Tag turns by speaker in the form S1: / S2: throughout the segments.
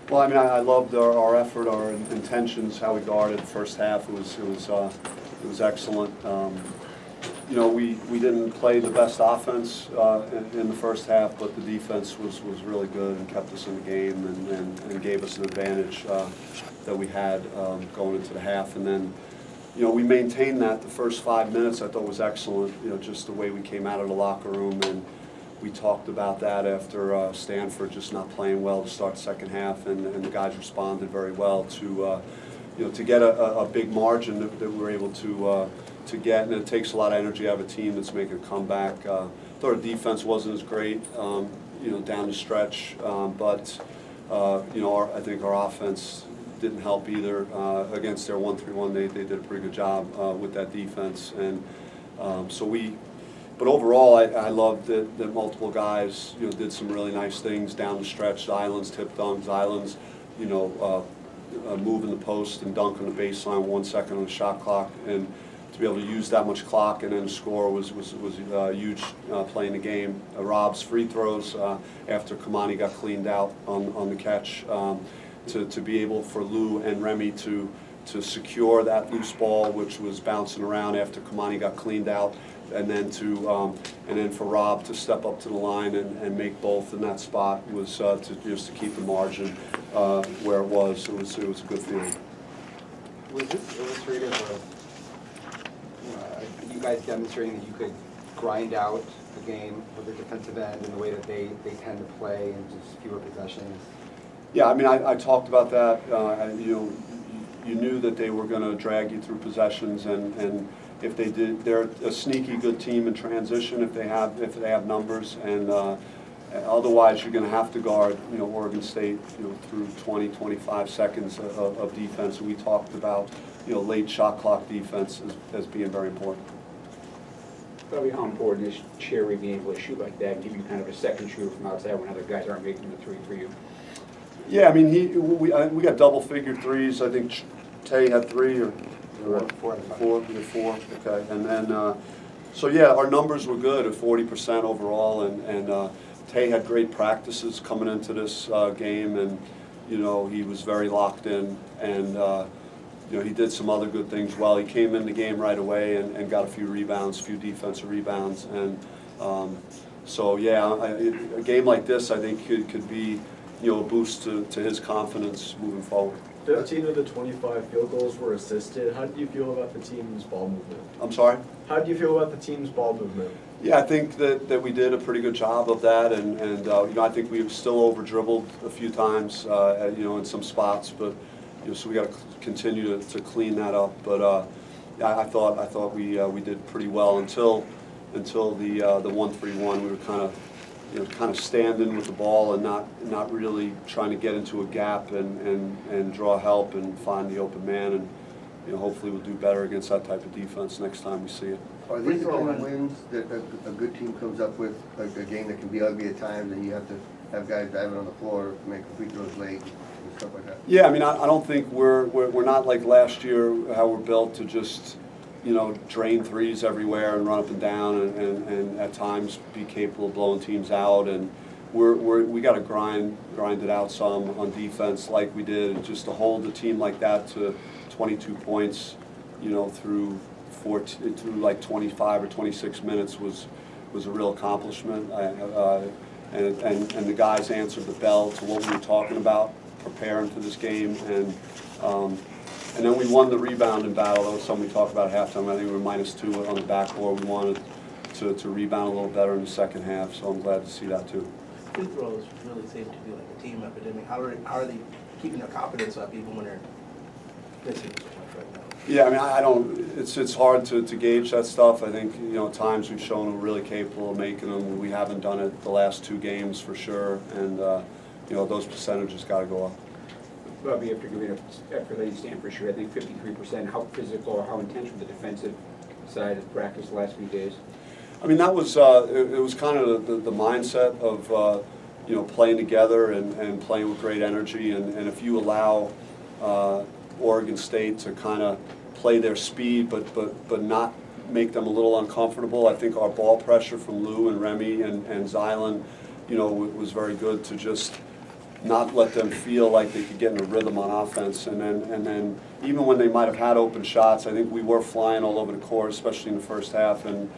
S1: Well, I mean, I loved our effort, our intentions, how we guarded the first half. It was excellent. You know, we didn't play the best offense in the first half, but the defense was really good and kept us in the game and gave us an advantage that we had going into the half. And then, you know, we maintained that the first 5 minutes. I thought was excellent. You know, just the way we came out of the locker room, and we talked about that after Stanford just not playing well to start the second half, and the guys responded very well to you know, to get a big margin that we were able to get, and it takes a lot of energy out of a team that's making a comeback. Thought our defense wasn't as great, you know, down the stretch, but you know, I think our offense didn't help either. Against their 1-3-1, they did a pretty good job with that defense, and so but overall, I loved that multiple guys, you know, did some really nice things down the stretch. Zylan's tip dunks, Zylan's, you know, moving the post and dunk on the baseline 1 second on the shot clock, and to be able to use that much clock and then score was huge playing the game. Rob's free throws after Kamani got cleaned out on the catch, to be able for Lou and Remy to secure that loose ball, which was bouncing around after Kamani got cleaned out, and then for Rob to step up to the line and make both in that spot was just to keep the margin where it was. It was a good feeling.
S2: Was this illustrative of you guys demonstrating that you could grind out the game with the defensive end in the way that they tend to play in just fewer possessions?
S1: Yeah, I mean, I talked about that. You knew that they were going to drag you through possessions, and if they did, they're a sneaky good team in transition if they have numbers, and otherwise you're going to have to guard, you know, Oregon State, you know, through 20-25 seconds of defense. We talked about, you know, late shot clock defense as being very important.
S3: Probably how important is Cherry being able to shoot like that and give you kind of a second shooter from outside when other guys aren't making the three for you? Yeah,
S1: I mean, we got double-figure threes. I think Tay had 3 or four. Okay, and then so yeah, our numbers were good at 40% overall, and Tay had great practices coming into this game, and you know, he was very locked in, and you know, he did some other good things well. He came in the game right away and got a few rebounds, a few defensive rebounds, and so yeah, a game like this I think could be, you know, a boost to his confidence moving forward.
S4: 15 of the 25 field goals were assisted. How do you feel about the team's ball movement?
S1: I'm sorry?
S4: How do you feel about the team's ball movement?
S1: Yeah, I think that we did a pretty good job of that, and you know, I think we've still over-dribbled a few times, you know, in some spots, but you know, so we got to continue to clean that up. But I thought we did pretty well until the 1-3-1. We were kind of standing with the ball and not really trying to get into a gap and draw help and find the open man, and you know, hopefully we'll do better against that type of defense next time we see it.
S5: Are these the kind of wins that a good team comes up with, like a game that can be ugly at times and you have to have guys diving on the floor to make free throws late and stuff like that?
S1: Yeah, I mean, I don't think we're not like last year, how we're built to just, you know, drain threes everywhere and run up and down and at times be capable of blowing teams out, and we got to grind it out some on defense like we did, and just to hold the team like that to 22 points, you know, through like 25 or 26 minutes was a real accomplishment. And the guys answered the bell to what we were talking about, preparing for this game, and then we won the rebounding battle. That was something we talked about at halftime. I think we were -2 on the backboard. We wanted to rebound a little better in the second half, so I'm glad to see that too.
S6: Free throws really seem to be like a team epidemic. How are they keeping their confidence up even when they're missing so much right now?
S1: Yeah, I mean, I don't. It's hard to gauge that stuff. I think, you know, at times we've shown we're really capable of making them. We haven't done it the last 2 games for sure, and you know, those percentages got to go up.
S3: Bobby, after letting Stanford shoot, I think 53%. How physical or how intense was the defensive side of practice the last few days?
S1: I mean, that was it was kind of the mindset of you know, playing together and playing with great energy, and if you allow Oregon State to kind of play their speed, but not make them a little uncomfortable. I think our ball pressure from Lou and Remy and Zylan, you know, was very good to just not let them feel like they could get in a rhythm on offense. And then even when they might have had open shots, I think we were flying all over the court, especially in the first half, and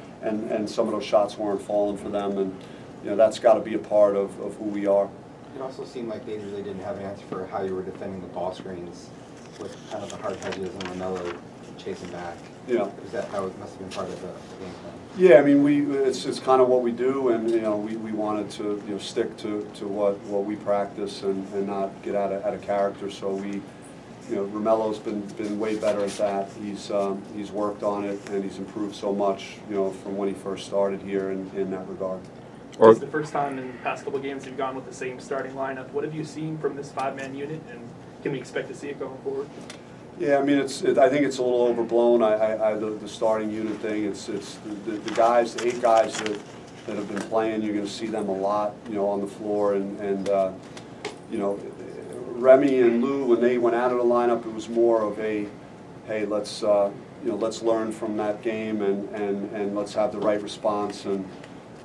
S1: some of those shots weren't falling for them. And that's got to be a part of who we are.
S2: It also seemed like they really didn't have an answer for how you were defending the ball screens with kind of the hard hedges and LaMelo chasing back.
S1: Yeah.
S2: That must have been part of the game plan.
S1: Yeah, I mean, it's kind of what we do, and we wanted to stick to what we practice and not get out of character. So Romelo's been way better at that. He's worked on it, and he's improved so much from when he first started here in that regard.
S7: This is the first time in the past couple of games you've gone with the same starting lineup. What have you seen from this 5-man unit, and can we expect to see it going forward?
S1: Yeah, I mean, I think it's a little overblown. The starting unit thing. It's the guys, the 8 guys that have been playing. You're going to see them a lot, on the floor. And Remy and Lou, when they went out of the lineup, it was more of a, hey, let's learn from that game and let's have the right response.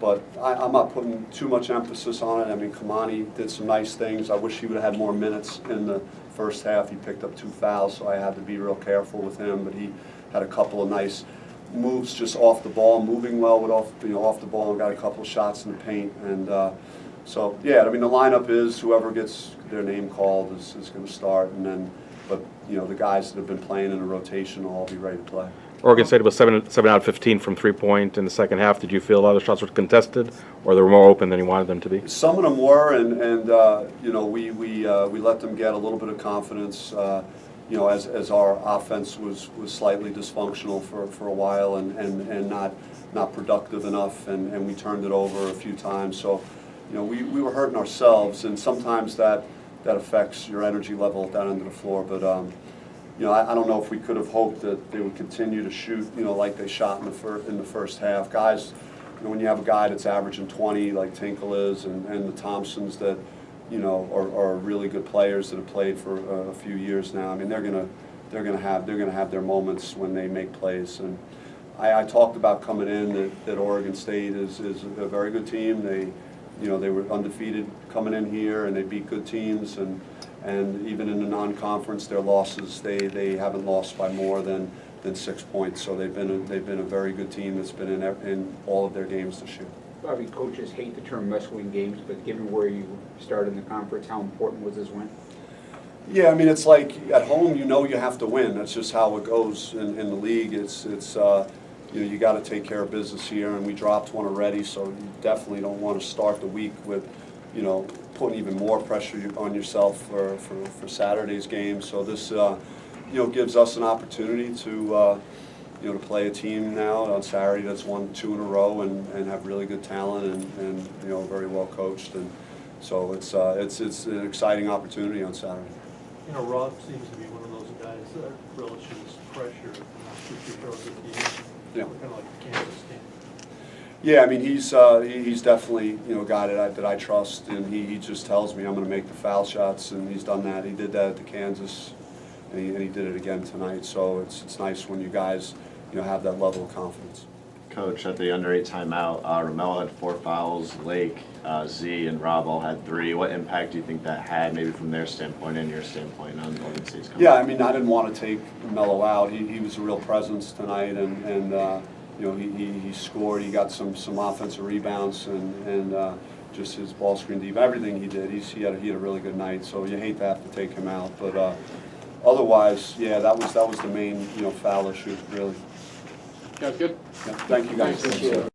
S1: But I'm not putting too much emphasis on it. I mean, Kamani did some nice things. I wish he would have had more minutes in the first half. He picked up 2 fouls, so I had to be real careful with him. But he had a couple of nice moves just off the ball, moving well with off the ball, and got a couple of shots in the paint. And so yeah, I mean, the lineup is whoever gets their name called is going to start, and then the guys that have been playing in a rotation will all be ready to play.
S8: Oregon State was 7 out of 15 from 3-point in the second half. Did you feel a lot of the shots were contested, or they were more open than you wanted them to be?
S1: Some of them were, and we let them get a little bit of confidence. As our offense was slightly dysfunctional for a while and not productive enough, and we turned it over a few times. So we were hurting ourselves, and sometimes that affects your energy level at that end of the floor. But I don't know if we could have hoped that they would continue to shoot, like they shot in the first half. Guys, when you have a guy that's averaging 20 like Tinkle is, and the Thompsons that are really good players that have played for a few years now. I mean, they're gonna have their moments when they make plays. And I talked about coming in that Oregon State is a very good team. They were undefeated coming in here, and they beat good teams, and even in the non-conference, their losses, they haven't lost by more than 6 points. So they've been a very good team that's been in all of their games this year.
S3: Probably coaches hate the term must-win games, but given where you started in the conference, how important was this win?
S1: Yeah, I mean, it's like at home, you have to win. That's just how it goes in the league. It's you got to take care of business here, and we dropped one already, so you definitely don't want to start the week with, putting even more pressure on yourself for Saturday's game. So this, gives us an opportunity to play a team now on Saturday that's won 2 in a row and have really good talent and very well coached. And so it's an exciting opportunity on Saturday.
S9: Rob seems to be one of those guys that relishes pressure.
S1: Yeah.
S9: Kind of like the Kansas team.
S1: Yeah, I mean, he's definitely a guy that I trust, and he just tells me I'm going to make the foul shots, and he's done that. He did that at the Kansas, and he did it again tonight. So it's nice when you guys have that level of confidence.
S10: Coach, at the under-8 timeout, Romello had 4 fouls, Lake, Z, and Rob all had 3. What impact do you think that had, maybe from their standpoint and your standpoint on Oregon State's comeback?
S1: Yeah, I mean, I didn't want to take Mello out. He was a real presence tonight, and he scored. He got some offensive rebounds and just his ball screen deep. Everything he did, he had a really good night. So you hate to have to take him out, but otherwise, yeah, that was the main foul issue, really.
S3: Yeah, good.
S1: Yeah, thank you guys.